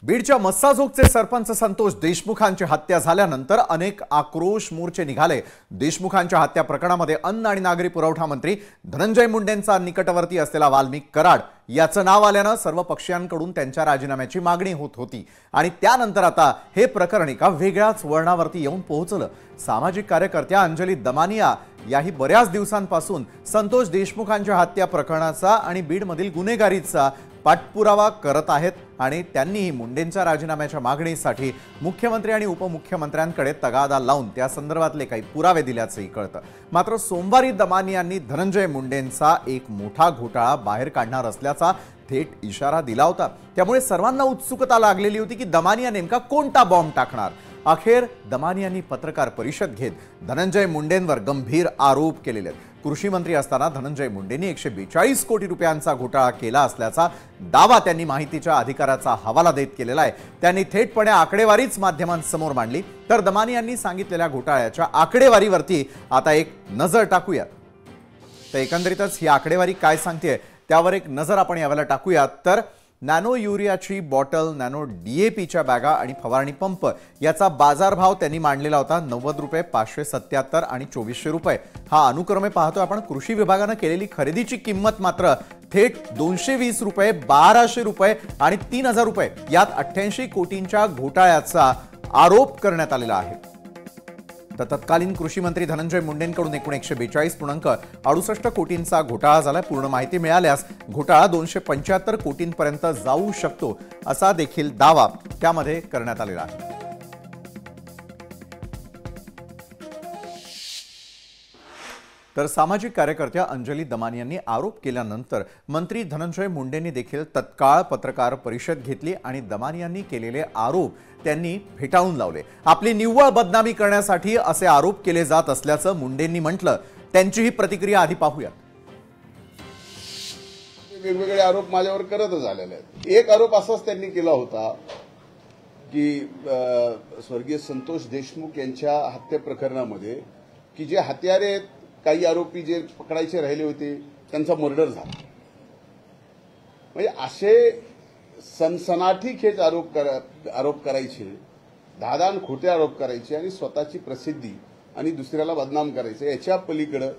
बीडच्या मस्साजोगचे सरपंच संतोष देशमुखांची हत्या झाल्यानंतर अनेक आक्रोश मोर्चे निघाले। देशमुखांच्या हत्या प्रकरणामध्ये अन्न आणि नागरी पुरवठा मंत्री धनंजय मुंडेंचा निकटवर्ती असलेला वाल्मिक कराड याचं नाव आल्यानं सर्व पक्षांकडून त्यांच्या राजीनाम्याची मागणी होत होती आणि त्यानंतर आता हे प्रकरण एका वेगळ्याच वळणावरती येऊन पोहोचलं। सामाजिक कार्यकर्त्या अंजली दमानिया याही बऱ्याच दिवसांपासून संतोष देशमुखांच्या हत्या प्रकरणाचा आणि बीडमधील गुन्हेगारीचा पाठपुरावा करत आहेत आणि त्यांनीही मुंडेंच्या राजीनाम्याच्या मागणीसाठी मुख्यमंत्री आणि उपमुख्यमंत्र्यांकडे तगादा लावून त्या संदर्भातले काही पुरावे दिल्याचंही कळतं। मात्र सोमवारी दमानियांनी धनंजय मुंडेंचा एक मोठा घोटाळा बाहेर काढणार असल्याचा थेट इशारा दिला होता। त्यामुळे सर्वांना उत्सुकता लागलेली होती की दमानिया नेमका कोणता बॉम्ब टाकणार। अखेर दमानियांनी पत्रकार परिषद घेत धनंजय मुंडेंवर गंभीर आरोप केलेले आहेत। कृषी मंत्री असताना धनंजय मुंडेंनी 142 कोटी रुपयांचा घोटाळा केला असल्याचा दावा त्यांनी माहितीच्या अधिकाराचा हवाला देत केलेला आहे। त्यांनी थेटपणे आकडेवारीच माध्यमांसमोर मांडली। तर दमानियांनी सांगितलेल्या घोटाळ्याच्या आकडेवारीवरती आता एक नजर टाकूया। तर एकंदरीतच ही आकडेवारी काय सांगते त्यावर एक नजर आपण यावेळेला टाकूया। तर नॅनो युरियाची बॉटल, नॅनो डीएपीच्या बॅगा आणि फवारणी पंप याचा बाजारभाव त्यांनी मांडलेला होता 90 रुपये, 577 आणि 2400 रुपये। हा अनुक्रमे पाहतोय आपण। कृषी विभागाने केलेली खरेदीची किंमत मात्र थेट 220 रुपये, 1200 रुपये आणि 3000 रुपये यात 88 कोटींच्या घोटाळ्याचा आरोप करण्यात आलेला आहे। तर तत्कालीन कृषी मंत्री धनंजय मुंडेंकडून एकूण 142.68 कोटींचा घोटाळा झाला। पूर्ण माहिती मिळाल्यास घोटाळा 275 कोटींपर्यंत जाऊ शकतो असा देखील दावा त्यामध्ये करण्यात आलेला आहे। तर सामाजिक कार्यकर्त्या अंजली दमानियांनी आरोप केल्यानंतर मंत्री धनंजय मुंडेंनी देखील तत्काळ पत्रकार परिषद घेतली आणि दमानियांनी केलेले आरोप त्यांनी फेटाळून लावले। आपली निव्वळ बदनामी करण्यासाठी असे आरोप केले जात असल्याचं मुंडेंनी म्हटलं। त्यांची ही प्रतिक्रिया आधी पाहूया। वेगवेगळे आरोप माझ्यावर करतच आलेले आहेत। एक आरोप असाच त्यांनी केला होता की स्वर्गीय संतोष देशमुख यांच्या हत्या प्रकरणामध्ये की जे हत्यारे काही आरोपी जे पकडायचे राहिले होते त्यांचा मर्डर झाला। म्हणजे असे सनसनाटीखेच आरोप करायचे, धादान खोटे आरोप करायचे आणि स्वतःची प्रसिद्धी आणि दुसऱ्याला बदनाम करायचे, याच्या पलीकडे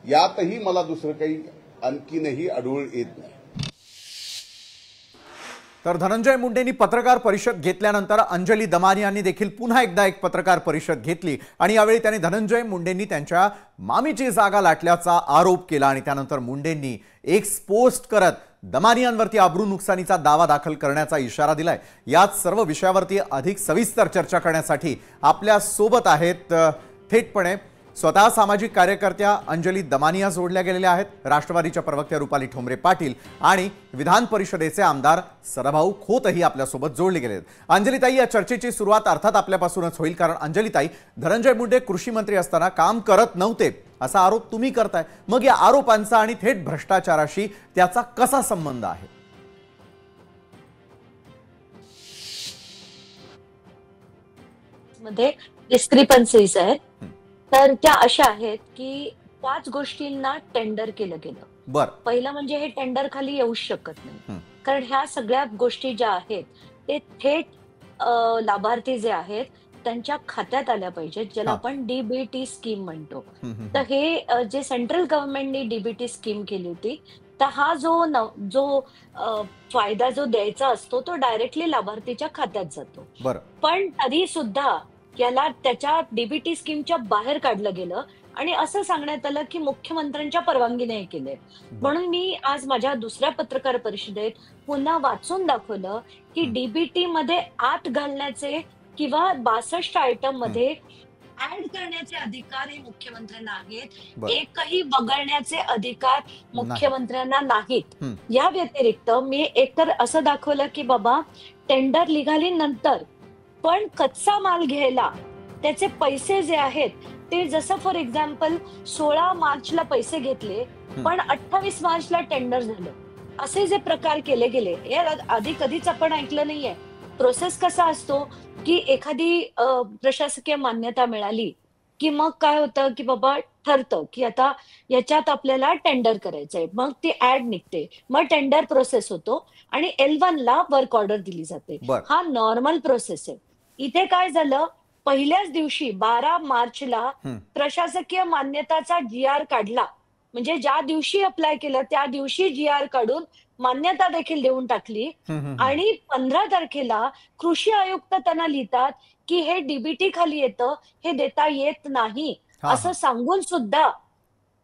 यातही मला दुसरं काही आणखीनही आढळून येत नाही। तर धनंजय मुंडेंनी पत्रकार परिषद घेतल्यानंतर अंजली दमानियांनी देखील पुन्हा एकदा एक पत्रकार परिषद घेतली आणि यावेळी त्यांनी धनंजय मुंडेंनी त्यांच्या मामीची जागा लाटल्याचा आरोप केला आणि त्यानंतर मुंडेंनी एक पोस्ट करत दमानियांवरती अब्रू नुकसानीचा दावा दाखल करण्याचा इशारा दिलाय। याच सर्व विषयावरती अधिक सविस्तर चर्चा करण्यासाठी आपल्या सोबत आहेत थेटपणे स्वतः सामाजिक कार्यकर्त्या अंजली दमानिया जोडल्या गेलेल्या आहेत, राष्ट्रवादीच्या प्रवक्त्या रुपाली ठोंबरे पाटील आणि विधान परिषदेचे आमदार सरभाऊ खोतही आपल्यासोबत जोडले गेले आहेत। अंजलीताई, या चर्चेची सुरुवात अर्थात आपल्यापासूनच होईल, कारण अंजलीताई, धनंजय मुंडे कृषी मंत्री असताना काम करत नव्हते असा आरोप तुम्ही करताय। मग या आरोपांचा आणि थेट भ्रष्टाचाराशी त्याचा कसा संबंध आहे? मध्ये डिस्क्रिपन्सीज आहेत। तर त्या अशा आहेत की 5 गोष्टींना टेंडर केलं गेलं। बरं, पहिलं म्हणजे हे टेंडर खाली येऊच शकत नाही, कारण ह्या सगळ्या गोष्टी ज्या आहेत ते थेट लाभार्थी जे आहेत त्यांच्या खात्यात आल्या पाहिजेत, ज्याला आपण डीबीटी स्कीम म्हणतो। तर हे जे सेंट्रल गव्हर्नमेंटने डीबीटी स्कीम केली होती, तर हा जो फायदा जो द्यायचा असतो तो डायरेक्टली लाभार्थीच्या खात्यात जातो। बरं, पण तरी सुद्धा याला त्याच्या डीबीटी स्कीमच्या बाहेर काढलं गेलं आणि असं सांगण्यात आलं की मुख्यमंत्र्यांच्या परवानगीने केले। म्हणून मी आज माझ्या दुसऱ्या पत्रकार परिषदेत पुन्हा वाचून दाखवलं की डीबीटी मध्ये आत घालण्याचे किंवा 62 आयटम मध्ये ऍड करण्याचे अधिकार हे मुख्यमंत्र्यांना आहेत, एकही वगळण्याचे अधिकार मुख्यमंत्र्यांना नाहीत। या व्यतिरिक्त मी एकतर असं दाखवलं की बाबा टेंडर निघाली नंतर पण कच्चा माल घ्यायला त्याचे पैसे जे आहेत ते जसं फॉर एक्झाम्पल 16 मार्चला पैसे घेतले पण 28 मार्चला टेंडर झालं, असे जे प्रकार केले गेले हे आधी कधीच आपण ऐकलं नाहीये। प्रोसेस कसा असतो की एखादी प्रशासकीय मान्यता मिळाली की मग काय होतं की बाबा ठरतं की आता याच्यात आपल्याला टेंडर करायचंय, मग ती ऍड निघते, मग टेंडर प्रोसेस होतो आणि L1 ला वर्क ऑर्डर दिली जाते. बर. हा नॉर्मल प्रोसेस आहे. इथे काय झालं, पहिल्याच दिवशी 12 मार्चला हं. प्रशासकीय मान्यताचा GR काढला. म्हणजे ज्या दिवशी अप्लाय केलं त्या दिवशी GR काढून मान्यता देखील देऊन टाकली हं, हं, हं. आणि 15 तारखेला कृषी आयुक्त त्यांना लिहितात की हे डीबीटी खाली येतं, हे देता येत नाही, हा असं हा सांगून सुद्धा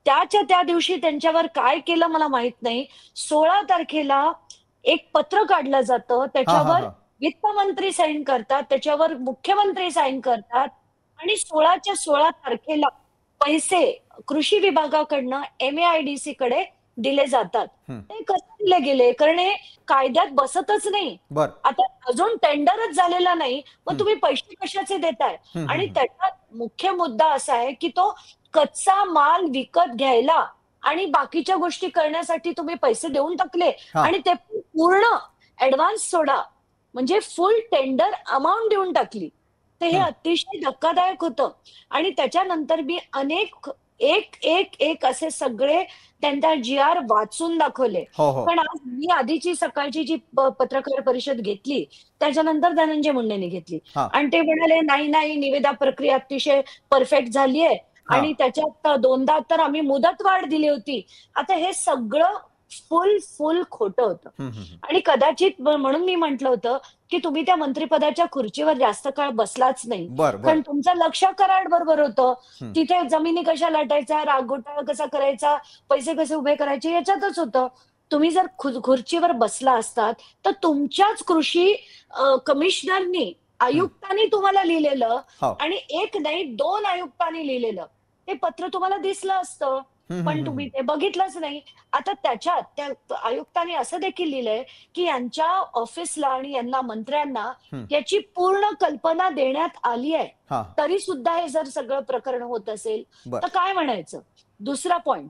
त्याच्या त्या दिवशी त्यांच्यावर काय केलं मला माहित नाही. 16 तारखेला एक पत्र काढलं जातं, हा हा त्याच्यावर हा वित्तमंत्री साईन करतात, त्याच्यावर मुख्यमंत्री साईन करतात आणि 16च्या 16 तारखेला पैसे कृषी विभागाकडनं MAIDC कडे दिले जातात. हं. ते कसे दिले गेले? कारण हे कायद्यात बसतच नाही. बर. आता अजून टेंडरच झालेला नाही, मग हं. तुम्ही पैसे कशाचे देताय? हं, हं, आणि हं. त्याच्यात मुख्य मुद्दा असा आहे की तो कच्चा माल विकत घ्यायला आणि बाकीच्या गोष्टी करण्यासाठी तुम्ही पैसे देऊन टाकले हा आणि ते पूर्ण ऍडव्हान्स सोडा म्हणजे फुल टेंडर अमाउंट देऊन टाकली. तर हे हं. अतिशय धक्कादायक होतं आणि त्याच्यानंतर मी अनेक एक एक एक असे सगळे त्यांचा GR वाचून दाखवले. हो हो पण आज मी आधीची सकाळची जी पत्रकार परिषद घेतली त्याच्यानंतर धनंजय मुंडेंनी घेतली हा आणि ते म्हणाले नाही नाही निविदा प्रक्रिया अतिशय परफेक्ट झालीये हा आणि त्याच्यात दोनदा तर आम्ही मुदतवाढ दिली होती. आता हे सगळं फुल खोटं होतं हं, हं, हं. आणि कदाचित म्हणून मी म्हटलं होतं की तुम्ही त्या मंत्रिपदाच्या खुर्चीवर जास्त काळ बसलाच नाही. बर बर. कारण तुमचं लक्ष कराड बरोबर होतं. हं. तिथे जमिनी कशा लाटायच्या, रागगोठा कसा करायचा, पैसे कसे उभे करायचे याच्यातच होतं. तुम्ही जर खुर्चीवर बसला असतात तर तुमच्याच कृषी कमिशनरनी हं. आयुक्तांनी तुम्हाला लिहिलेलं हो. आणि एक नाही 2 आयुक्तांनी लिहिलेलं ते पत्र तुम्हाला दिसलं असतं. हं, हं, पण हं, तुम्ही हं. ते बघितलंच नाही. आता त्याच्यात त्या आयुक्तांनी असं देखील लिहिलंय की यांच्या ऑफिसला आणि यांना मंत्र्यांना हं. याची पूर्ण कल्पना देण्यात आली आहे. हा तरी सुद्धा हे जर सगळं प्रकरण होत असेल बर. तर काय म्हणायचं? दुसरा पॉइंट,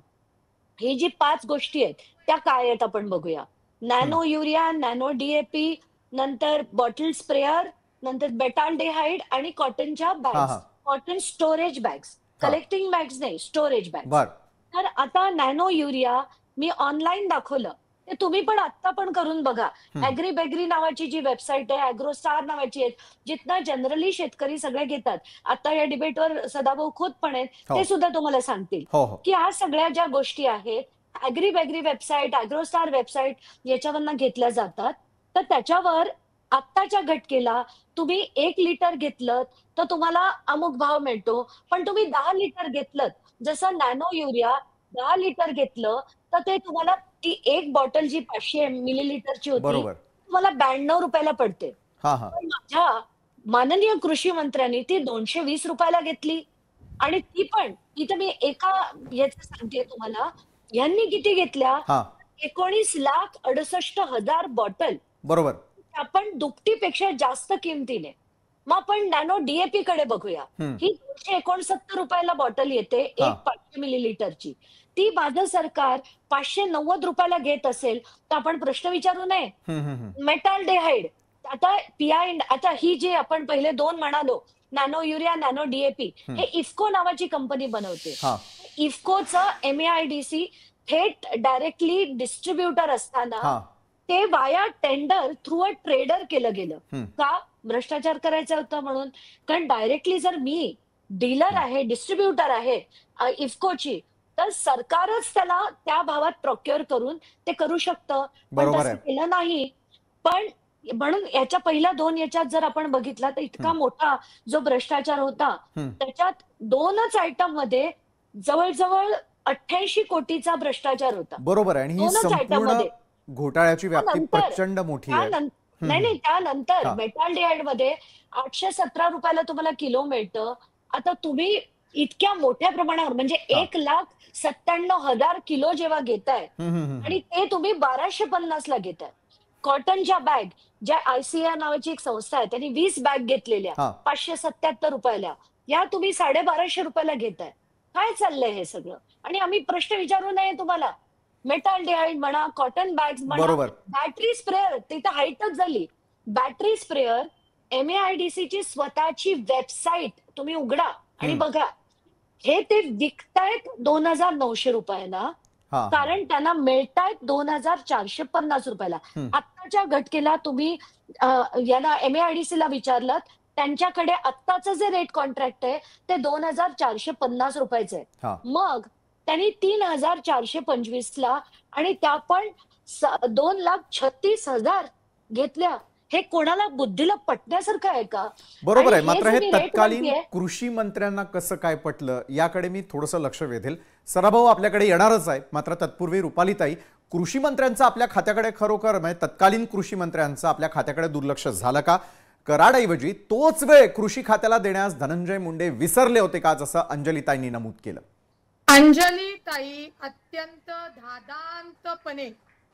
ही जी 5 गोष्टी आहेत त्या काय आहेत आपण बघूया. हं. नॅनो युरिया, नॅनो DAP, नंतर बॉटल स्प्रेअर, नंतर बेटाल्डिहाइड आणि कॉटनच्या हा बॅग्स, हा कॉटन स्टोरेज बॅग्स, हा कलेक्टिंग बॅग्स नाही, स्टोरेज बॅग्स. बर. तर आता नॅनो युरिया मी ऑनलाईन दाखवलं. ते तुम्ही पण आत्ता पण करून बघा. हं. ॲग्रीबेगरी नावाची जी वेबसाईट आहे, ॲग्रोस्टार नावाची आहे, जिथनं जनरली शेतकरी सगळे घेतात. आता या डिबेटवर सदाभाऊ खोत पण आहेत. हो ते सुद्धा तुम्हाला सांगतील, हो हो की ह्या सगळ्या ज्या गोष्टी आहेत, ॲग्रीबेगरी वेबसाईट, ॲग्रोस्टार वेबसाईट याच्यावरनं घेतल्या जातात. तर त्याच्यावर आत्ताच्या घटकेला तुम्ही 1 लिटर घेतलत, तर तुम्हाला अमुक भाव मिळतो. पण तुम्ही 10 लिटर घेतलत, जसं नॅनो युरिया 10 लिटर घेतलं, तर ते तुम्हाला ती एक बॉटल जी 500 मिलीलिटरची होती, बरोबर. तुम्हाला ₹92 ला पडते. हा हा पण माझ्या माननीय कृषी मंत्र्यांनी ती ₹220 घेतली आणि ती पण इथं मी एका याचं सांगतेय तुम्हाला, यांनी किती घेतल्या? हा 19,68,000 बॉटल. बरोबर. आपण दुपटीपेक्षा जास्त किमतीने. मग आपण नॅनो DAP कडे बघूया. हं. ही ₹269 ला बॉटल येते, हा एक 500 मिलीलिटरची. ती माझं सरकार ₹590 घेत असेल, तर आपण प्रश्न विचारू नये? हं, हं, हं. मेटाल्डिहाइड, आता आता ही जी आपण पहिले 2 म्हणालो, नॅनो युरिया, नॅनो DAP, हं. हे इफ्को नावाची कंपनी बनवते. हा इफ्कोचं MAIDC थेट डायरेक्टली डिस्ट्रिब्युटर असताना हा ते वाया टेंडर थ्रू अ ट्रेडर केलं गेलं. हं. का? भ्रष्टाचार करायचा होता म्हणून. कारण डायरेक्टली जर मी डीलर हं. आहे, डिस्ट्रिब्युटर आहे इफ्कोची, तर सरकारच त्याला त्या भावात प्रोक्युअर करून ते करू शकतं. पण बरोबर तसं आहे. केलं नाही. पण म्हणून याच्या पहिल्या 2 याच्यात जर आपण बघितला तर इतका हं. मोठा जो भ्रष्टाचार होता, हं. त्याच्यात 2च आयटममध्ये जवळ-जवळ 88 कोटीचा भ्रष्टाचार होता. बरोबर आहे आणि ही 2च संपूर्ण आयटममध्ये. घोटाळ्याची व्याप्ती त्यानंतर प्रचंड मोठी आहे. हं, नाही, हं. नाही. त्यानंतर हां. मेटाल्डिहाइडमध्ये ₹817 ला तुम्हाला किलो मिळतं. आता तुम्ही इतक्या मोठ्या प्रमाणावर म्हणजे हां. 1,97,000 किलो जेव्हा घेताय हं, हं, हं, हं. आणि ते तुम्ही 1250 ला घेताय. कॉटनच्या बॅग, ज्या ICAR नावाची एक संस्था आहे, त्यांनी 20 बॅग घेतलेल्या हां. ₹577 या तुम्ही ₹1250 घेताय. काय चाललंय हे सगळं? आणि आम्ही प्रश्न विचारू नये तुम्हाला? मेटाल्डिहाइड म्हणा, कॉटन बॅग्स म्हणा, बरोबर. बॅटरी स्प्रेअर ती तर हाईटच झाली. बॅटरी स्प्रेअर MAIDCची स्वतःची वेबसाईट तुम्ही उघडा आणि हं. बघा. हे ते विकतायत 2,900 रुपयाला, हा कारण त्यांना मिळतायत 2,450 रुपयाला. आत्ताच्या घटकेला तुम्ही याला MAIDC ला विचारलं, त्यांच्याकडे आत्ताचं जे रेट कॉन्ट्रॅक्ट आहे ते 2,450 रुपयाचं आहे. हा मग त्यांनी 3,425 ला आणि त्या पण 2,36,000 घेतल्या. हे कोणाला बुद्धीला पटण्यासारखं आहे का? बरोबर आणि आहे. मात्र हे जे मी रेट तत्कालीन म्हणतेय, कृषी मंत्र्यांना कसं काय पटलं याकडे मी थोडंसं लक्ष वेधेल. सराभाऊ आपल्याकडे येणारच आहे, मात्र तत्पूर्वी रुपालीताई, कृषी मंत्र्यांचं आपल्या खात्याकडे खरोखर म्हणजे तत्कालीन कृषी मंत्र्यांचं आपल्या खात्याकडे दुर्लक्ष झालं का? कराडऐवजी तोच वेळ कृषी खात्याला देण्यास धनंजय मुंडे विसरले होते का, जसं अंजलीताईंनी नमूद केलं? अंजलीताई अत्यंत धादांतपणे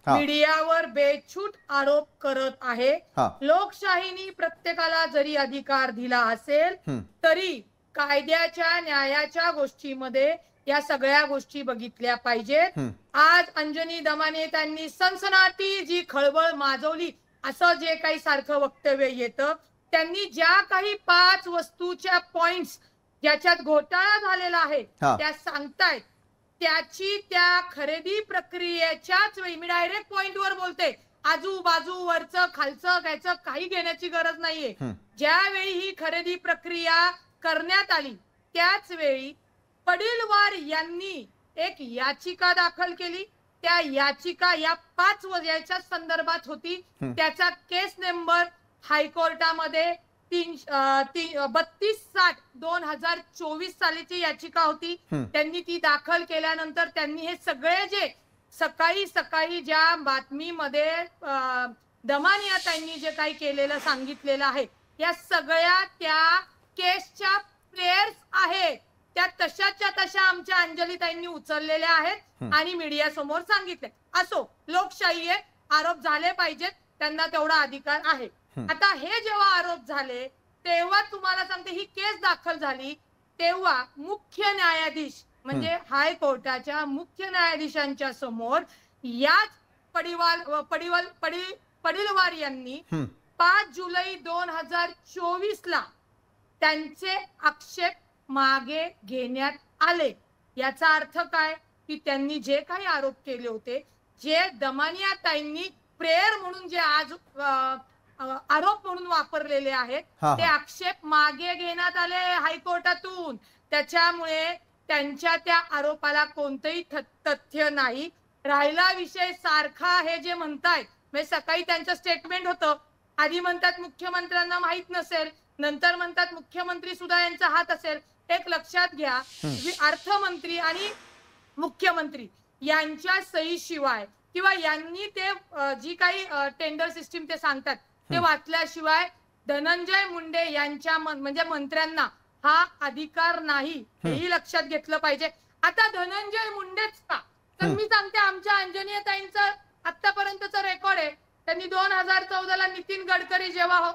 मीडियावर बेछूट आरोप करत आहे. लोकशाहीने प्रत्येकाला जरी अधिकार दिला असेल तरी कायद्याच्या न्यायाच्या गोष्टीमध्ये या सगळ्या गोष्टी बघितल्या पाहिजेत. आज अंजनी दमाने त्यांनी सनसनाटी जी खळबळ माजवली असं जे काही सारखं वक्तव्य येतं, त्यांनी ज्या काही 5 वस्तूच्या पॉइंट्स ज्याच्यात घोटाळा झालेला आहे त्या सांगतायत, त्याची त्या खरेदी प्रक्रियेच्याच वेळी मी डायरेक्ट पॉइंटवर बोलते, आजूबाजू वरचं खालचं घ्यायचं काही घेण्याची गरज नाहीये. ज्यावेळी ही खरेदी प्रक्रिया करण्यात आली त्याच वेळी पडिलवार यांनी एक याचिका दाखल केली. त्या याचिका या 5 याच्या संदर्भात होती. त्याचा केस नंबर हायकोर्टामध्ये 32/60/2024 सालीची याचिका होती. त्यांनी ती दाखल केल्यानंतर त्यांनी हे सगळे जे सकाळी ज्या बातमीमध्ये दमानिया त्यांनी जे काही केलेलं सांगितलेलं आहे, या सगळ्या त्या केसच्या प्लेयर्स आहेत. त्या तशाच्या तशा आमच्या अंजलीताईंनी उचललेल्या आहेत आणि मीडिया समोर सांगितले. असो, लोकशाही आहे, आरोप झाले पाहिजेत, त्यांना तेवढा अधिकार आहे. आता हे जेव्हा आरोप झाले तेव्हा तुम्हाला सांगते, ही केस दाखल झाली तेव्हा मुख्य न्यायाधीश म्हणजे हायकोर्टाच्या मुख्य न्यायाधीशांच्या समोर याच पडिलवार यांनी 5 जुलै 2024 ला त्यांचे आक्षेप मागे घेण्यात आले. याचा अर्थ काय की त्यांनी जे काही आरोप केले होते, जे दमानिया ताईंनी प्रेयर म्हणून जे आज आरोप म्हणून वापरलेले आहेत, ते आक्षेप मागे घेण्यात आले हायकोर्टातून. त्याच्यामुळे त्यांच्या त्या आरोपाला कोणतंही तथ्य नाही. राहिला विषय सारखा हे जे म्हणतायत, म्हणजे सकाळी त्यांचं स्टेटमेंट होतं, आधी म्हणतात मुख्यमंत्र्यांना माहित नसेल, नंतर म्हणतात मुख्यमंत्री सुद्धा यांचा हात असेल. एक लक्षात घ्या, अर्थमंत्री आणि मुख्यमंत्री यांच्या सहीशिवाय किंवा यांनी ते जी काही टेंडर सिस्टीम ते सांगतात ते वाचल्याशिवाय धनंजय मुंडे यांच्या म्हणजे मंत्र्यांना हा अधिकार नाही, हेही लक्षात घेतलं पाहिजे. आता धनंजय मुंडेच का, तर मी सांगते, आमच्या अंजनीताईंचं आतापर्यंतचं रेकॉर्ड आहे. त्यांनी 2014 ला नितीन गडकरी जेव्हा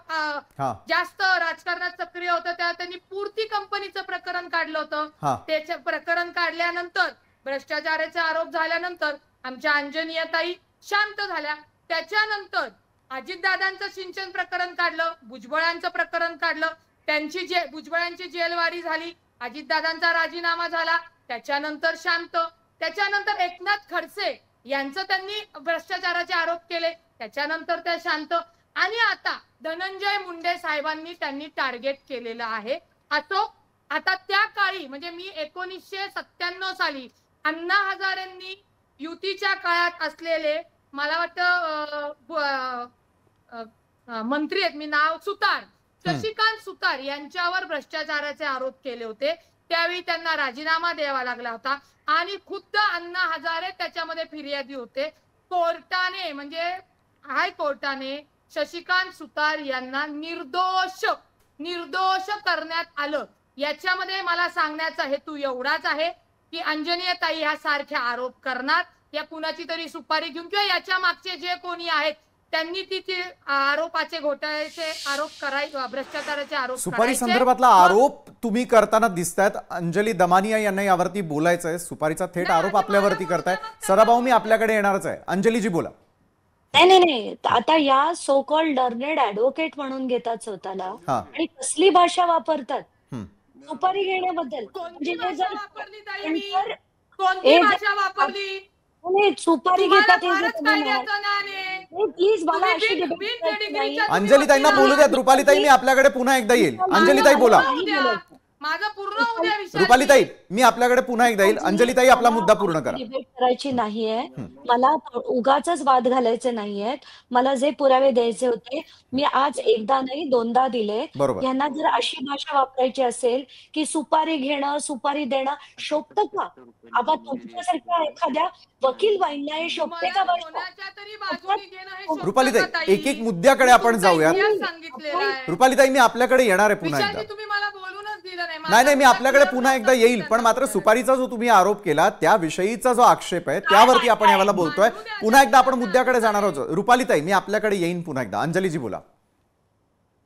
जास्त राजकारणात सक्रिय होतं तेव्हा त्यांनी पूर्ती कंपनीचं प्रकरण काढलं होतं. त्याचं प्रकरण काढल्यानंतर भ्रष्टाचाराचे आरोप झाल्यानंतर आमच्या अंजनीताई शांत झाल्या. त्याच्यानंतर अजितदादांचं सिंचन प्रकरण काढलं, भुजबळांचं प्रकरण काढलं, त्यांची भुजबळांची जेलवारी झाली, अजितदादांचा राजीनामा झाला, त्याच्यानंतर शांत. त्याच्यानंतर एकनाथ खडसे यांचं त्यांनी भ्रष्टाचाराचे आरोप केले, त्याच्यानंतर त्या शांत. आणि आता धनंजय मुंडे साहेबांनी त्यांनी टार्गेट केलेलं आहे. असो, आता त्या काळी म्हणजे मी 1997 साली अण्णा हजारेंनी युतीच्या काळात असलेले, मला वाटतं मंत्री आहेत, मी नाव सुतार, शशिकांत सुतार यांच्यावर भ्रष्टाचाराचे आरोप केले होते. त्यावेळी त्यांना राजीनामा द्यावा लागला होता आणि खुद्द अण्णा हजारे त्याच्यामध्ये फिर्यादी होते. कोर्टाने म्हणजे हायकोर्टाने शशिकांत सुतार यांना निर्दोष करण्यात आलं. याच्यामध्ये मला सांगण्याचा हेतू एवढाच आहे की अंजनीताई ह्या सारखे आरोप करणार, या कुणाची तरी सुपारी घेऊन किंवा याच्या मागचे जे कोणी आहेत त्यांनी तिथे आरोपाचे घोटाळ्याचे आरोप करायचे, भ्रष्टाचाराचे आरोप. सुपारी संदर्भातला आरोप तुम्ही करताना दिसतायत. अंजली दमानिया यांना यावरती बोलायचंय, सुपारीचा थेट आरोप आपल्यावरती करताय. सराभाऊ, मी आपल्याकडे येणारच आहे. अंजलीजी बोला. नाही, आता या सो कॉल्ड लर्नेड ऍडव्होकेट म्हणून घेतात स्वतःला आणि कसली भाषा वापरतात. सुपारी घेण्याबद्दल कोणती म्हणजे हे भाषा जर वापरली ताई मी? नंतर कोणती हे भाषा वापरली? नाही, सुपारी तुम्हाला घेतात हे जे फारच तुम्ही म्हणाल, कायद्याचं ज्ञान आहे. प्लीज मला तुम्ही अशी डिबेट बिन करायची पेडिग्रीच्या नाही. तुम्ही अंजलीताईंना वकील बोलू द्यात. आहात. रुपालीताई मी आपल्याकडे पुन्हा एकदा येईल. मला- अंजलीताई बोला. मला नाही बोलायचं. माझं पूर्ण उद्या विषय रुपालीताई मी आपल्याकडे पुन्हा एकदा येईल. अंजलीताई आपला मुद्दा पूर्ण करा. डिबेट करायची नाहीये. मला उगाचच वाद घालायचे नाहीयेत. मला जे पुरावे द्यायचे होते मी आज एकदा नाही दोनदा दिले. बरोबर. यांना जर अशी भाषा वापरायची असेल की सुपारी घेणं सुपारी देणं शोभतं का? आता तुमच्यासारख्या एखाद्या वकील बाईंना हे शोभते का मला भाषा? कोणाच्या तरी बाजूने घेणं हे शोभतं रुपालीताई का ताई? एक एक मुद्द्याकडे आपण तुमचा जाऊयात. इतिहास सांगितलेला आहे. रुपालीताई मी आपल्याकडे येणार आहे पुन्हा एकदा. विशालजी, तुम्ही मला बोलूनच दिलं नाही. नाही मी आपल्याकडे पुन्हा एकदा येईल. पण मात्र सुपारीचा जो तुम्ही आरोप केला त्याविषयीचा जो आक्षेप आहे त्यावरती आपण यावेळेला बोलतोय. पुन्हा एकदा आपण मुद्द्याकडे जाणार आहोत. रुपालीताई मी आपल्याकडे येईन पुन्हा एकदा. अंजलीजी बोला.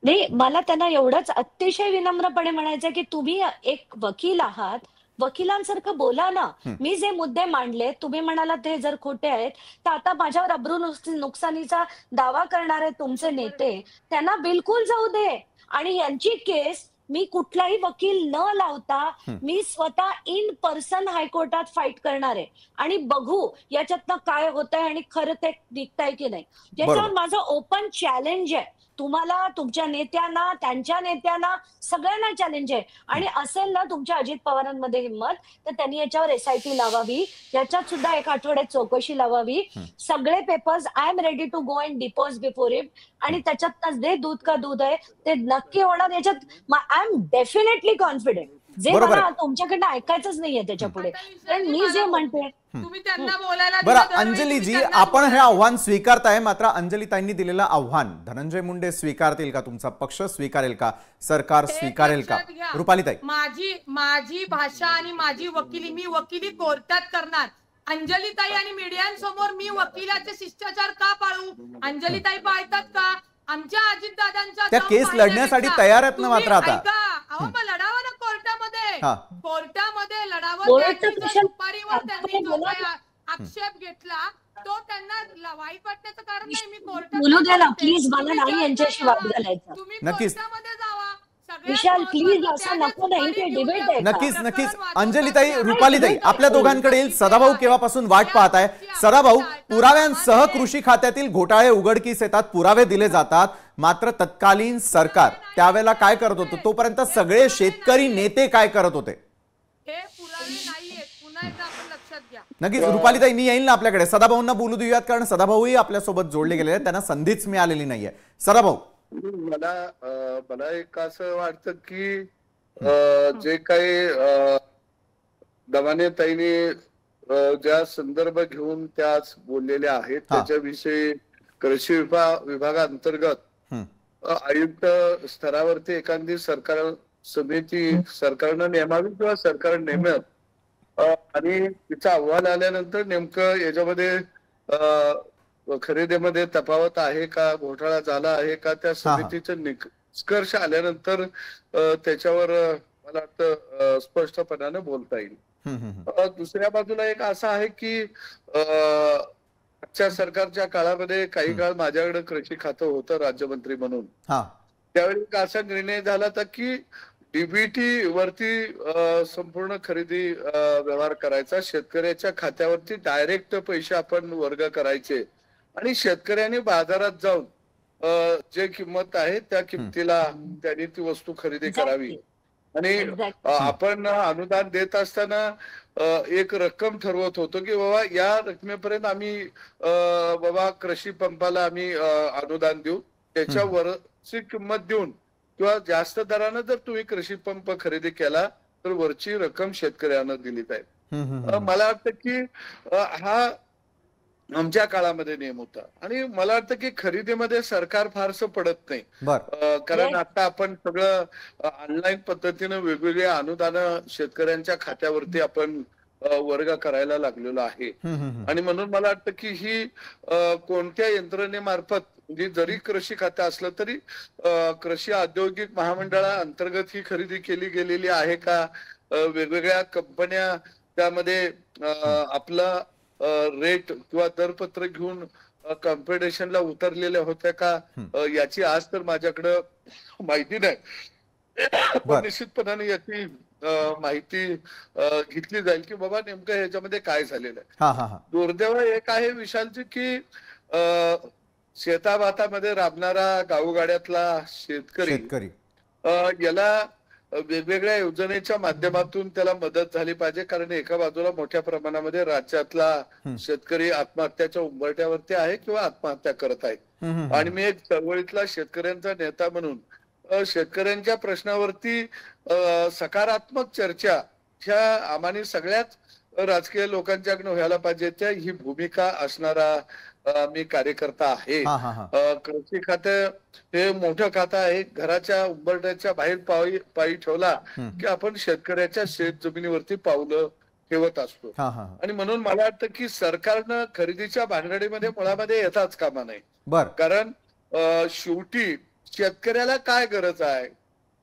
नाही मला त्यांना एवढंच अतिशय विनम्रपणे म्हणायचं की तुम्ही एक वकील आहात. वकिलांसारखं बोला ना. मी जे मुद्दे मांडले तुम्ही म्हणाला ते जर खोटे आहेत तर आता माझ्यावर अब्रू नुकसानीचा दावा करणारे तुमचे नेते त्यांना बिलकुल जाऊ दे. आणि यांची केस मी कुठलाही वकील न लावता मी स्वतः इन पर्सन हायकोर्टात फाईट करणार आहे. आणि बघू याच्यातनं काय होतंय आणि खरं ते निघतंय की नाही. याच्यावर माझं ओपन चॅलेंज आहे. तुम्हाला तुमच्या नेत्यांना त्यांच्या नेत्यांना सगळ्यांना चॅलेंज आहे. आणि असेल ना तुमच्या अजित पवारांमध्ये हिंमत तर त्यांनी याच्यावर SIT लावावी. याच्यात सुद्धा एक आठवड्यात चौकशी लावावी. सगळे papers I am ready to go and depose before him. आणि त्याच्यात जे दूध का दूध आहे ते नक्की होणार. याच्यात आय एम डेफिनेटली कॉन्फिडेंट. जे मला तुमच्याकडनं ऐकायचंच नाहीये त्याच्या पुढे. कारण मी जे म्हणते तुम्ही त्यांना बोलायला बरं दिलं, दरवेळी अंजलीजी तुम्ही त्यांना आपण हे बोलायला आव्हान स्वीकारताय. मात्र अंजलीताईंनी दिलेलं आव्हान धनंजय मुंडे स्वीकारतील का? तुमचा पक्ष स्वीकारेल का? सरकार ते स्वीकारेल का? लक्षात घ्या. रुपालीताई माझी भाषा आणि माझी वकिली मी वकिली कोर्टात करणार. अंजलीताई आणि मीडियांसमोर मी वकिलाचे शिष्टाचार का पाळू? अंजलीताई पाळतात का? आमच्या अजितदादांच्या त्या जाऊन केस पाहिल्यापेक्षा लढण्यासाठी तयार आहेत ना तुम्ही मात्र आता. ऐका, अहो मग लढावं ना कोर्टामध्ये. हा. कोर्टामध्ये लढावं. कोर्ट त्यांनी जो कशाला- सुपारीवर त्यांनी जो बोला काही आक्षेप घेतला तो त्यांना वाईट वाटण्याचं कारण नाही. मी कोर्टात बोलू द्या ना जाते. प्लीज. मला तुम्ही नाही जज यांच्याशी नाही वाद आहात. घालायचा. तुम्ही नक्कीच. कोर्टामध्ये जावा. सगळ्यात विशाल, महत्त्वाचं प्लीज त्या असं ज्या नको नाही. सुपारी ते घेऊन debate त्या आहे. नक्कीच प्रकरण नक्कीच वाचवतात. अंजलीताई त्या रुपालीताई आपल्या दोघांकडे येईल. सदाभाऊ केव्हापासून वाट पाहताय? सदाभाऊ पुराव्यांसह कृषी खात्यातील घोटाळे उघडकीस येतात. पुरावे दिले जातात. मात्र तत्कालीन सरकार त्यावेळेला काय करत होतं? तोपर्यंत सगळे शेतकरी नेते काय करत होते? हे पुरावे नाहीयेत. पुन्हा एकदा आपण लक्षात घ्या. नक्कीच रुपालीताई मी येईल ना आपल्याकडे. सदाभाऊंना बोलू देऊयात कारण सदाभाऊही आपल्यासोबत जोडले गेलेले आहेत. त्यांना संधीच मिळालेली नाहीये. सदाभाऊ मला एक असं वाटतं की जे काही दमानेताईने ज्या संदर्भ घेऊन त्या बोललेल्या आहेत त्याच्याविषयी कृषी विभागाअंतर्गत आयुक्त स्तरावरती एखादी सरकार समिती सरकारनं नेमावी किंवा सरकार नेमत आणि तिचा अहवाल आल्यानंतर नेमकं याच्यामध्ये खरेदीमध्ये तफावत आहे का, घोटाळा झाला आहे का, त्या समितीचं निष्कर्ष आल्यानंतर त्याच्यावर मला वाटतं स्पष्टपणाने बोलता येईल. दुसऱ्या बाजूला एक असं आहे की आजच्या सरकारच्या काळामध्ये काही काळ माझ्याकडे कृषी खातं होतं राज्यमंत्री म्हणून. त्यावेळी एक असा निर्णय झाला होता की डीबीटी वरती संपूर्ण खरेदी व्यवहार करायचा. शेतकऱ्याच्या खात्यावरती डायरेक्ट पैसे आपण वर्ग करायचे आणि शेतकऱ्यांनी बाजारात जाऊन जे किंमत आहे त्या किमतीला त्यांनी ती वस्तू खरेदी करावी. आणि आपण अनुदान देत असताना एक रक्कम ठरवत होतो की बाबा या रकमेपर्यंत आम्ही बाबा कृषी पंपाला आम्ही अनुदान देऊ. त्याच्यावरची किंमत देऊन किंवा जास्त दरानं जर तुम्ही कृषी पंप खरेदी केला तर वरची रक्कम शेतकऱ्यांना दिली जाईल. मला वाटतं की हा आमच्या काळामध्ये नियम होता आणि मला वाटतं की खरेदीमध्ये सरकार फारसं पडत नाही. कारण आता आपण सगळं ऑनलाईन पद्धतीनं वेगवेगळे अनुदान शेतकऱ्यांच्या खात्यावरती आपण वर्ग करायला लागलेलो आहे. आणि म्हणून मला वाटतं की ही कोणत्या यंत्रणेमार्फत म्हणजे जरी कृषी खातं असलं तरी कृषी औद्योगिक महामंडळा अंतर्गत ही खरेदी केली गेलेली आहे का, वेगवेगळ्या कंपन्या त्यामध्ये आपला रेट किंवा दरपत्र घेऊन कॉम्पिटिशनला उतरलेल्या होत्या का, याची आज तर माझ्याकडं माहिती नाही. पण निश्चितपणाने याची माहिती घेतली जाईल की बाबा नेमकं ह्याच्यामध्ये काय झालेलं आहे. दुर्दैव एक आहे विशालची की शेताभातामध्ये राबणारा गावगाड्यातला शेतकरी याला वेगवेगळ्या योजनेच्या माध्यमातून त्याला मदत झाली पाहिजे. कारण एका बाजूला मोठ्या प्रमाणामध्ये राज्यातला शेतकरी आत्महत्याच्या उंबरठ्यावरती आहे किंवा आत्महत्या करत आहे. आणि मी एक चळवळीतला शेतकऱ्यांचा नेता म्हणून शेतकऱ्यांच्या प्रश्नावरती सकारात्मक चर्चा ह्या आम्हाने सगळ्याच राजकीय लोकांच्याकडून व्हायला पाहिजे त्या ही भूमिका असणारा मी कार्यकर्ता आहे. कृषी खातं हे मोठं खातं आहे. घराच्या उंबरठ्याच्या बाहेर पायी ठेवला की आपण शेतकऱ्याच्या शेत जमिनीवरती पावलं ठेवत असतो. आणि म्हणून मला वाटतं की सरकारनं खरेदीच्या भानगडीमध्ये मुळामध्ये येताच कामा नाही. कारण शेवटी शेतकऱ्याला काय गरज आहे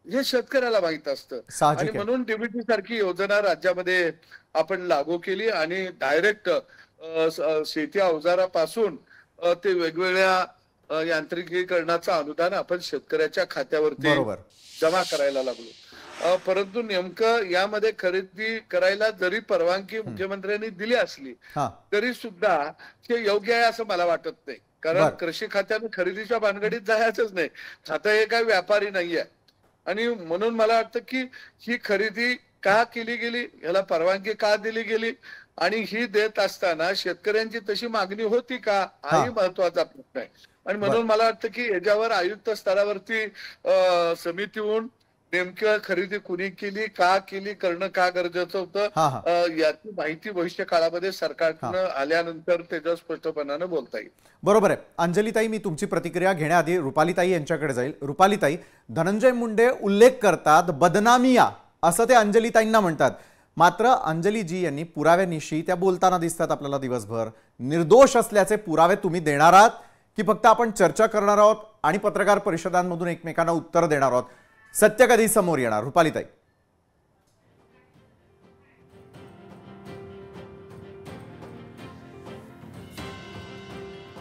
हे शेतकऱ्याला माहित असतं. आणि म्हणून डीबीटी सारखी योजना राज्यामध्ये आपण लागू केली आणि डायरेक्ट शेती अवजारापासून ते वेगवेगळ्या यांत्रिकीकरणाचं अनुदान आपण शेतकऱ्याच्या खात्यावरती जमा करायला लागलो. परंतु नेमकं यामध्ये खरेदी करायला जरी परवानगी मुख्यमंत्र्यांनी दिली असली तरी सुद्धा ते योग्य आहे असं मला वाटत नाही. कारण कृषी खात्याने खरेदीच्या भानगडीत जायचंच नाही. खातं हे काही व्यापारी नाहीये. आणि म्हणून मला वाटतं की ही खरेदी का केली गेली, याला परवानगी का दिली गेली आणि ही देत असताना शेतकऱ्यांची तशी मागणी होती का हाही महत्वाचा प्रश्न आहे. आणि म्हणून मला वाटतं की याच्यावर आयुक्त स्तरावरती समिती होऊन नेमकं खरेदी कुणी केली, का केली, करणं का गरजेचं होतं याची माहिती भविष्य काळामध्ये सरकारनं आल्यानंतर त्याच्या स्पष्टपणानं बोलता येईल. बरोबर आहे. अंजलीताई, मी तुमची प्रतिक्रिया घेण्याआधी रुपालीताई यांच्याकडे जाईल. रुपालीताई, धनंजय मुंडे उल्लेख करतात बदनामिया असं ते अंजलीताईंना म्हणतात. मात्र अंजलीजी यांनी पुराव्यानिशी त्या बोलताना दिसतात आपल्याला दिवसभर. निर्दोष असल्याचे पुरावे तुम्ही देणार आहात की फक्त आपण चर्चा करणार आहोत आणि पत्रकार परिषदांमधून एकमेकांना उत्तर देणार आहोत? सत्य कधी समोर येणार? रुपालीताई.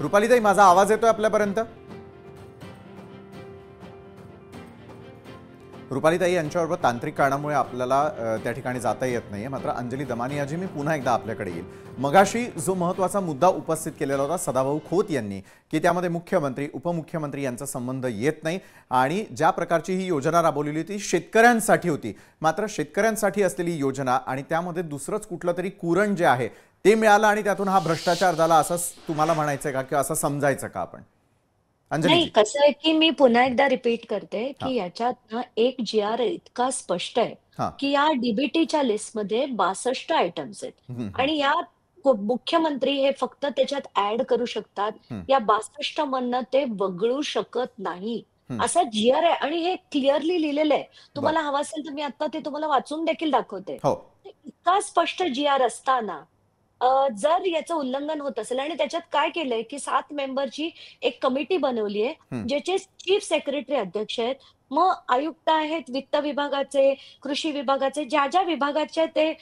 रुपालीताई, माझा आवाज येतोय आपल्यापर्यंत? रुपालीताई यांच्याबरोबर तांत्रिक कारणामुळे आपल्याला त्या ठिकाणी जाता येत नाहीये. मात्र अंजली दमानियाजी, मी पुन्हा एकदा आपल्याकडे येईल. मगाशी जो महत्त्वाचा मुद्दा उपस्थित केलेला होता सदाभाऊ खोत यांनी की त्यामध्ये मुख्यमंत्री उपमुख्यमंत्री यांचा संबंध येत नाही आणि ज्या प्रकारची ही योजना राबवलेली होती शेतकऱ्यांसाठी होती. मात्र शेतकऱ्यांसाठी असलेली योजना आणि त्यामध्ये दुसरंच कुठलं तरी कुरण जे आहे ते मिळालं आणि त्यातून हा भ्रष्टाचार झाला असं तुम्हाला म्हणायचंय का किंवा असं समजायचं का आपण? नाही, कसं आहे की मी पुन्हा एकदा रिपीट करते की याच्यात ना एक GR इतका स्पष्ट आहे की या डीबीटीच्या लिस्टमध्ये 62 आयटम्स आहेत आणि या मुख्यमंत्री हे फक्त त्याच्यात ऍड करू शकतात. या 62 मधनं ते वगळू शकत नाही असा GR आहे आणि हे क्लिअरली लिहिलेलं आहे. तुम्हाला हवं असेल तर मी आता ते तुम्हाला वाचून देखील दाखवते. इतका स्पष्ट GR असताना जर याचं उल्लंघन होत असेल आणि त्याच्यात काय केलंय की 7 मेंबरची एक कमिटी बनवली आहे ज्याचे चीफ सेक्रेटरी अध्यक्ष आहेत, मग आयुक्त आहेत, वित्त विभागाचे, कृषी विभागाचे, ज्या ज्या विभागाचे ते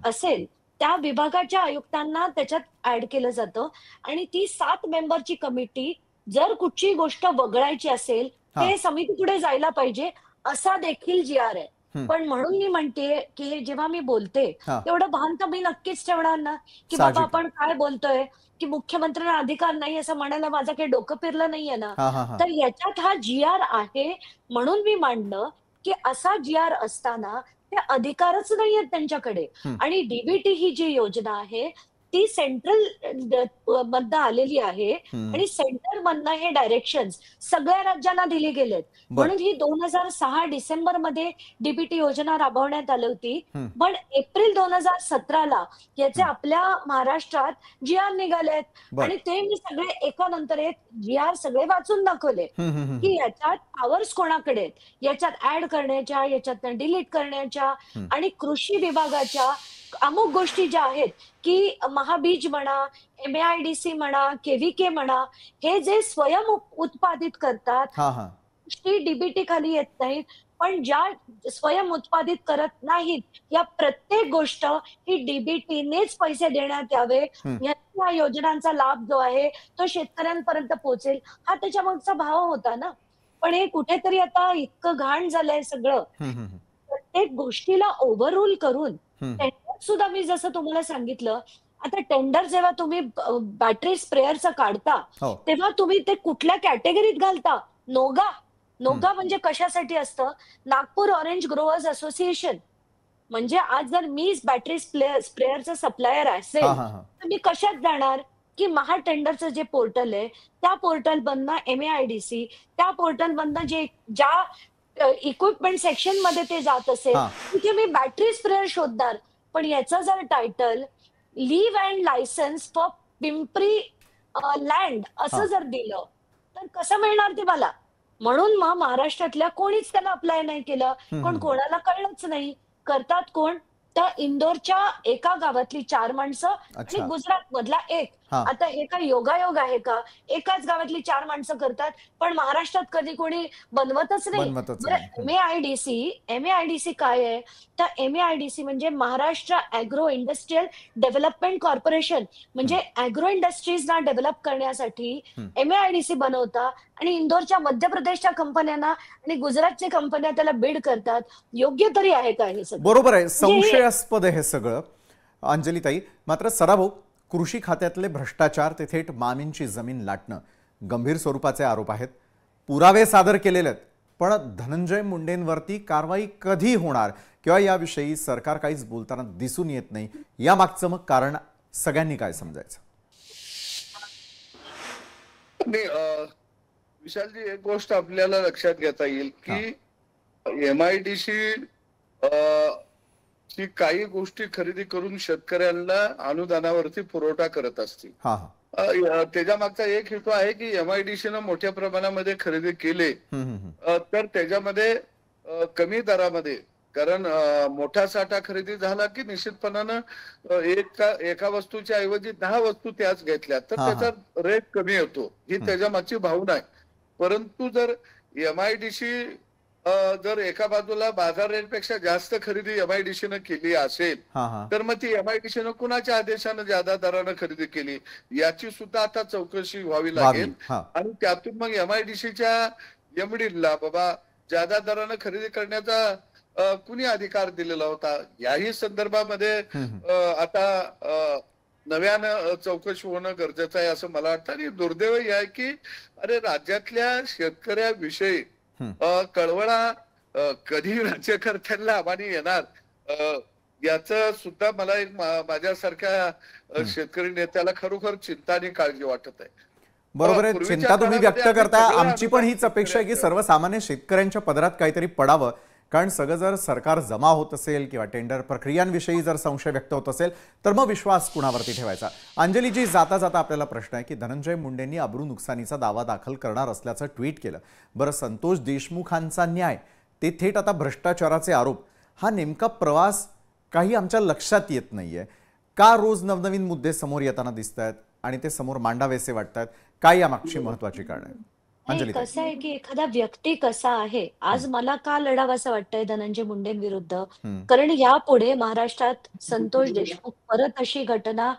असेल त्या विभागाच्या आयुक्तांना त्याच्यात ऍड केलं जातं आणि ती 7 मेंबरची कमिटी जर कुठची गोष्ट वगळायची असेल हे समितीपुढे जायला पाहिजे असा देखील GR आहे. पण म्हणून मी म्हणते की जेव्हा मी बोलते तेवढं भान तर मी नक्कीच ठेवणार ना की बाबा आपण काय बोलतोय की मुख्यमंत्र्यांना अधिकार नाही असं म्हणायला माझं काही डोकं फिरलं नाहीये ना. तर याच्यात हा GR आहे म्हणून मी मांडलं की असा GR असताना ते अधिकारच नाहीयेत त्यांच्याकडे. आणि डीबीटी ही जी योजना आहे ती सेंट्रल मधनं आलेली आहे आणि सेंटर मधनं हे डायरेक्शन्स सगळ्या राज्यांना दिले गेलेत. म्हणून ही 2006 डिसेंबरमध्ये डीबीटी योजना राबवण्यात आली होती. पण एप्रिल 2017ला याचे आपल्या महाराष्ट्रात GR निघालेत आणि ते मी सगळे एकानंतर एक GR सगळे वाचून दाखवले की याच्यात पॉवर्स कोणाकडे आहेत, याच्यात ऍड करण्याच्या, याच्यात डिलीट करण्याच्या आणि कृषी विभागाच्या अमुक गोष्टी ज्या आहेत की महाबीज म्हणा, MAIDC म्हणा, KVK म्हणा, हे जे स्वयं उत्पादित करतात ती डीबीटी खाली येत नाहीत. पण ज्या स्वयं उत्पादित करत नाहीत या प्रत्येक गोष्ट ही डीबीटीनेच पैसे देण्यात यावे, या योजनांचा लाभ जो आहे तो शेतकऱ्यांपर्यंत पोहोचेल हा त्याच्या मागचा भाव होता ना. पण हे कुठेतरी आता इतकं घाण झालंय सगळं, प्रत्येक गोष्टीला ओव्हररूल करून टेंडर सुद्धा मी जसं तुम्हाला सांगितलं, आता टेंडर जेव्हा तुम्ही बॅटरी स्प्रेअरचं काढता, तेव्हा तुम्ही ते कुठल्या कॅटेगरीत घालता? नोगा म्हणजे कशासाठी असतं? Nagpur orange growers association. म्हणजे आज जर मीच बॅटरी स्प्रेअरचं सप्लायर असेल, तर मी कशात जाणार? की महाटेंडरचं जे पोर्टल आहे, त्या पोर्टल मधनं MAIDC, त्या पोर्टल मधनं ज्या इक्विपमेंट सेक्शन मध्ये ते जात असेल, तिथे मी बॅटरी स्प्रेअर शोधणार. पण याचं जर title leave and licence for Pimpri land असं जर दिलं, तर कसं मिळणार ते मला? म्हणून मग महाराष्ट्रातल्या कोणीच त्याला अप्लाय नाही केलं, पण कोणाला कळलंच नाही. करतात कोण? तर इंदोरच्या एका गावातली 4 माणसं आणि गुजरात मधला 1. आता हे काय योगायोग आहे का? एकाच गावातली 4 माणसं करतात, पण महाराष्ट्रात कधी कोणी बनवतच नाही. MAIDC काय आहे? तर MAIDC म्हणजे Maharashtra agro industrial development corporation. म्हणजे ऍग्रो इंडस्ट्रीजना डेव्हलप करण्यासाठी MAIDC बनवता आणि इंदोरच्या मध्य प्रदेशच्या कंपन्यांना आणि गुजरातच्या कंपन्या त्याला बीड करतात. योग्य तरी आहे का हे सगळं? बरोबर आहे, संशयास्पद आहे हे सगळं अंजलीताई. मात्र सराभाऊ, कृषी खात्यातले भ्रष्टाचार ते थेट मामींची जमीन लाटणं गंभीर स्वरूपाचे आरोप आहेत. पुरावे सादर केलेले आहेत, पण धनंजय मुंडेंवरती कारवाई कधी होणार किंवा याविषयी सरकार काहीच बोलताना दिसून येत नाही. या मागचं मग कारण सगळ्यांनी काय समजायचं? विशालजी, एक गोष्ट आपल्याला लक्षात घेता येईल की MIDC ची काही गोष्टी खरेदी करून शेतकऱ्यांना अनुदानावरती पुरवठा करत असते. त्याच्या मागचा एक हेतू आहे की MIDC न मोठ्या प्रमाणामध्ये खरेदी केले तर त्याच्यामध्ये कमी दरामध्ये, कारण मोठा साठा खरेदी झाला की निश्चितपणानं एका वस्तूच्या ऐवजी 10 वस्तू त्याच घेतल्या तर त्याचा रेट कमी होतो, ही त्याच्या मागची भावना आहे. परंतु जर MIDC जर एका बाजूला बाजार रेट पेक्षा जास्त खरेदी MIDC न केली असेल तर मग ती MIDC न कुणाच्या आदेशानं जादा दरानं खरेदी केली याची सुद्धा आता चौकशी व्हावी लागेल. आणि त्यातून मग MIDCच्या MDला बाबा जादा दरानं खरेदी करण्याचा कुणी अधिकार दिलेला होता याही संदर्भामध्ये आता नव्यानं चौकशी होणं गरजेचं आहे असं मला वाटतं. आणि दुर्दैव हे आहे की अरे राज्यातल्या शेतकऱ्याविषयी कळवळा कधी राज्यकर्त्यांना आम्हाने येणार याचं सुद्धा मला एक माझ्यासारख्या शेतकरी नेत्याला खरोखर चिंता आणि काळजी वाटत आहे. बरोबर आहे, चिंता तुम्ही व्यक्त करताय. आमची पण हीच अपेक्षा आहे की सर्वसामान्य शेतकऱ्यांच्या पदरात काहीतरी पडावं. कारण सगळं जर सरकार जमा होत असेल किंवा टेंडर प्रक्रियांविषयी जर संशय व्यक्त होत असेल तर मग विश्वास कुणावरती ठेवायचा? अंजलीजी, जाता जाता आपल्याला प्रश्न आहे की धनंजय मुंडेंनी अब्रू नुकसानीचा दावा दाखल करणार असल्याचं ट्विट केलं. बरं, संतोष देशमुखांचा न्याय ते थेट आता भ्रष्टाचाराचे आरोप, हा नेमका प्रवास काही आमच्या लक्षात येत नाहीये का? रोज नवनवीन मुद्दे समोर येताना दिसत आहेत आणि ते समोर मांडावेसे वाटतात. काय यामागची महत्वाची कारण आहे? कसं आहे की एखादा व्यक्ती कसा आहे, आज मला का लढावंसं वाटतंय धनंजय मुंडेंविरुद्ध, कारण यापुढे महाराष्ट्रात संतोष देशमुख परत अशी घटना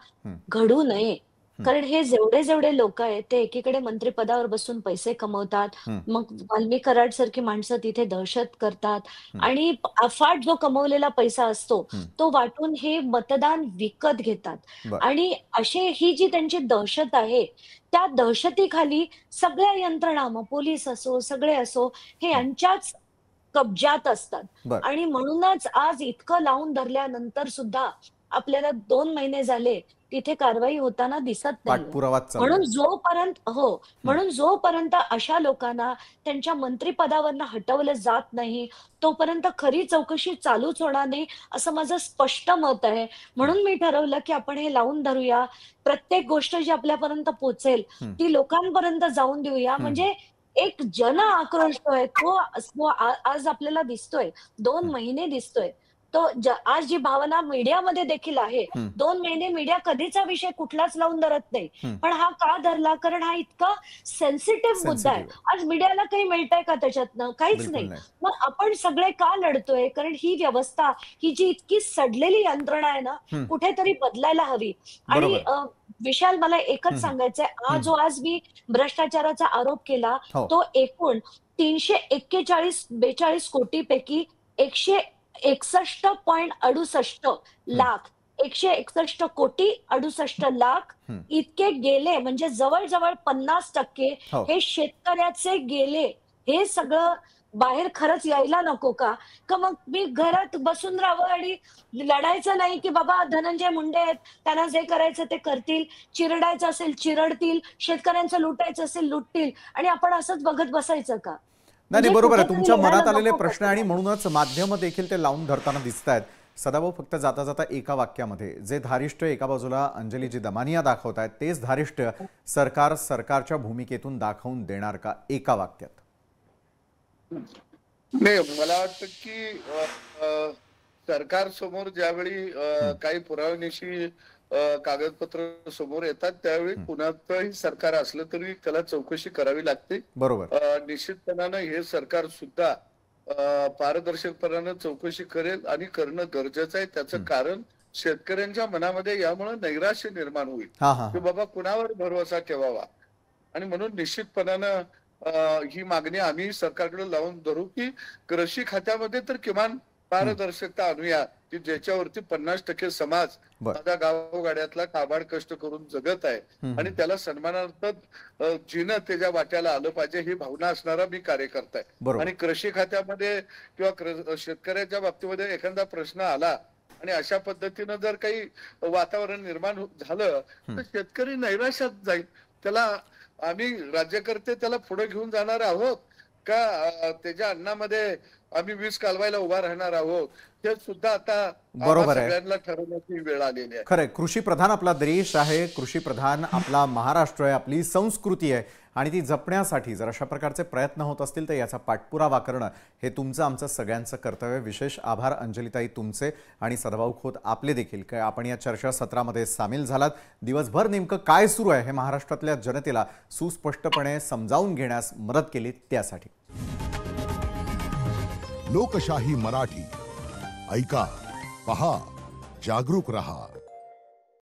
घडू नये. कारण हे जेवढे लोक आहेत ते एकीकडे मंत्रिपदावर बसून पैसे कमवतात, मग वाल्मी कराड सारखी माणसं तिथे दहशत करतात आणि अफाट जो कमवलेला पैसा असतो तो वाटून हे मतदान विकत घेतात. आणि अशी ही जी त्यांची दहशत आहे त्या दहशतीखाली सगळ्या यंत्रणा, मग पोलीस असो सगळे असो, हे यांच्याच कब्जात असतात. आणि म्हणूनच आज इतकं लावून धरल्यानंतर सुद्धा आपल्याला 2 महिने झाले तिथे कारवाई होताना दिसत नाही. म्हणून जोपर्यंत अशा लोकांना त्यांच्या मंत्रिपदावरनं हटवलं जात नाही तोपर्यंत खरी चौकशी चालूच होणार नाही असं माझं स्पष्ट मत आहे. म्हणून मी ठरवलं की आपण हे लावून धरूया, प्रत्येक गोष्ट जी आपल्यापर्यंत पोहोचेल ती लोकांपर्यंत जाऊन देऊया. म्हणजे एक जन आक्रोश तो आज आपल्याला दिसतोय, 2 महिने दिसतोय तो. आज जी भावना मीडियामध्ये देखील आहे, 2 महिने मीडिया कधीचा विषय कुठलाच लावून धरत नाही, पण हा का धरला? कारण हा इतका सेन्सिटिव्ह मुद्दा आहे. आज मीडियाला काही मिळतंय का त्याच्यातनं? काहीच नाही. मग आपण सगळे का लढतोय? कारण ही व्यवस्था, ही जी इतकी सडलेली यंत्रणा आहे ना, कुठेतरी बदलायला हवी. आणि विशाल, मला एकच सांगायचंय, आज मी भ्रष्टाचाराचा आरोप केला तो एकूण 341-42 कोटीपैकी 161.68 लाख 161 कोटी 68 लाख इतके गेले, म्हणजे जवळजवळ 50% हो. हे शेतकऱ्याचे गेले. हे सगळं बाहेर खरंच यायला नको का? का मग मी घरात बसून राहावं आणि लढायचं नाही की बाबा धनंजय मुंडे आहेत, त्यांना जे करायचं ते करतील, चिरडायचं असेल चिरडतील, शेतकऱ्यांचं लुटायचं असेल लुटतील, आणि आपण असंच बघत बसायचं का? नाही म्हणजे बरोबर आहे, कुठेतरी तुमच्या मनात लिहायला आलेले नको प्रश्न का? आणि म्हणूनच माध्यम देखील ते लावून धरताना दिसत आहेत. सदाभाऊ, फक्त जाता जाता एका वाक्यामध्ये जे धारिष्ट एका बाजूला अंजलीजी दमानिया दाखवत आहेत तेच धारिष्ट सरकारच्या भूमिकेतून दाखवून देणार का एका वाक्यात? नाही, मला वाटतं की सरकार समोर ज्यावेळी काही पुराव्यानिशी कागदपत्र समोर येतात त्यावेळी कुणाचंही सरकार असलं तरी त्याला चौकशी करावी लागते. बरोबर. निश्चितपणानं हे सरकार सुद्धा पारदर्शकपणानं चौकशी करेल आणि करणं गरजेचं आहे. त्याचं कारण शेतकऱ्यांच्या मनामध्ये यामुळे नैराश्य निर्माण होईल की बाबा कुणावर भरवसा ठेवावा, आणि म्हणून निश्चितपणानं ही मागणी आम्ही सरकारकडे लावून धरू की कृषी खात्यामध्ये तर किमान पारदर्शकता आणूया की ज्याच्यावरती 50% समाज माझ्या गावोगाड्यातला काबाड कष्ट करून जगत आहे आणि त्याला सन्मानार्थ जीनं त्याच्या वाट्याला आलं पाहिजे ही भावना असणारा मी कार्यकर्ता आहे. आणि कृषी खात्यामध्ये किंवा शेतकऱ्याच्या बाबतीमध्ये एखादा प्रश्न आला आणि अशा पद्धतीनं जर काही वातावरण निर्माण झालं तर शेतकरी नैराश्यात जाईल. त्याला आम्ही राज्यकर्ते त्याला पुढे घेऊन जाणार आहोत का त्याच्या अन्नामध्ये आम्ही विष कालवायला उभा राहणार आहोत, हे सुद्धा आता सगळ्यांना ठरवण्याची वेळ आलेली आहे. खरंय, कृषी प्रधान आपला देश आहे, कृषी प्रधान आपला महाराष्ट्र आहे, आपली संस्कृती आहे, आणि ती जपण्यासाठी जर अशा प्रकारचे प्रयत्न होत असतील तर याचा पाठपुरावा करणं हे तुमचं आमचं सगळ्यांचं कर्तव्य. विशेष आभार अंजलीताई तुमचे आणि सदाभाऊ खोत आपले देखील, काय आपण या चर्चा सत्रामध्ये सामील झालात. दिवसभर नेमकं काय सुरू आहे हे महाराष्ट्रातल्या जनतेला सुस्पष्टपणे समजावून घेण्यास मदत केली त्यासाठी. लोकशाही मराठी, ऐका, पहा, जागरूक रहा.